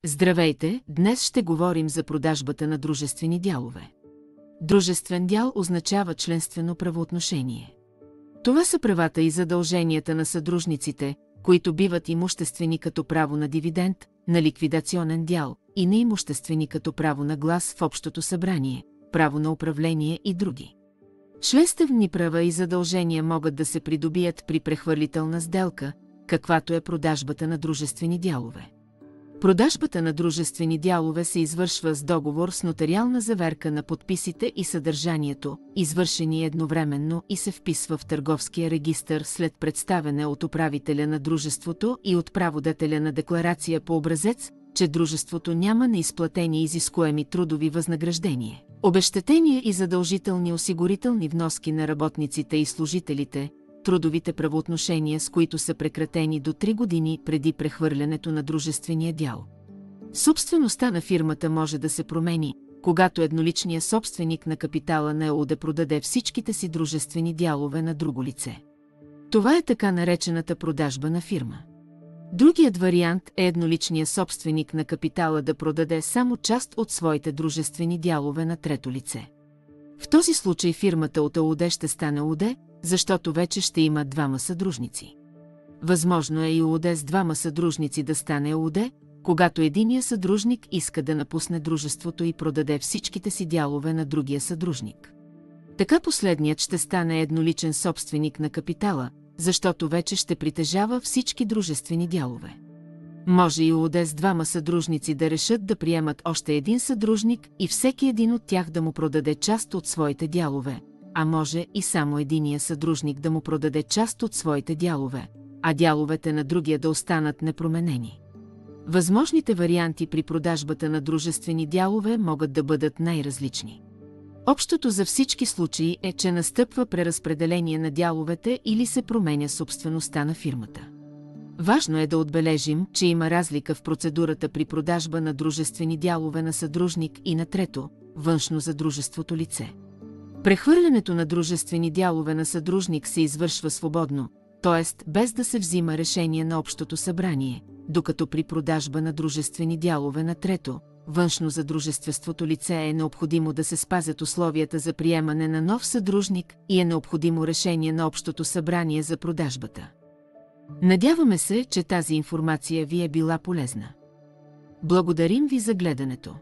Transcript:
Здравейте, днес ще говорим за продажбата на дружествени дялове. Дружествен дял означава членствено правоотношение. Това са правата и задълженията на съдружниците, които биват имуществени като право на дивиденд, на ликвидационен дял и неимуществени като право на глас в общото събрание, право на управление и други. Членствени права и задължения могат да се придобият при прехвърлителна сделка, каквато е продажбата на дружествени дялове. Продажбата на дружествени дялове се извършва с договор с нотариална заверка на подписите и съдържанието, извършени едновременно и се вписва в търговския регистър след представяне от управителя на дружеството и от праводателя на декларация по образец, че дружеството няма неизплатени изискуеми трудови възнаграждения, обезщетения и задължителни осигурителни вноски на работниците и служителите, трудовите правоотношения, с които са прекратени до 3 години преди прехвърлянето на дружествения дял. Собствеността на фирмата може да се промени, когато едноличният собственик на капитала на ЕООД продаде всичките си дружествени дялове на друго лице. Това е така наречената продажба на фирма. Другият вариант е едноличният собственик на капитала да продаде само част от своите дружествени дялове на трето лице. В този случай фирмата от ЕООД ще стане ООД, защото вече ще има двама съдружници. Възможно е и ООД с двама съдружници да стане ООД, когато единият съдружник иска да напусне дружеството и продаде всичките си дялове на другия съдружник. Така последният ще стане едноличен собственик на капитала, защото вече ще притежава всички дружествени дялове. Може и ООД с двама съдружници да решат да приемат още един съдружник и всеки един от тях да му продаде част от своите дялове, а може и само единия съдружник да му продаде част от своите дялове, а дяловете на другия да останат непроменени. Възможните варианти при продажбата на дружествени дялове могат да бъдат най-различни. Общото за всички случаи е, че настъпва преразпределение на дяловете или се променя собствеността на фирмата. Важно е да отбележим, че има разлика в процедурата при продажба на дружествени дялове на съдружник и на трето, външно за дружеството лице. Прехвърлянето на дружествени дялове на съдружник се извършва свободно, т.е. без да се взима решение на общото събрание, докато при продажба на дружествени дялове на трето, външно за дружеството лице е необходимо да се спазят условията за приемане на нов съдружник и е необходимо решение на общото събрание за продажбата. Надяваме се, че тази информация ви е била полезна. Благодарим ви за гледането.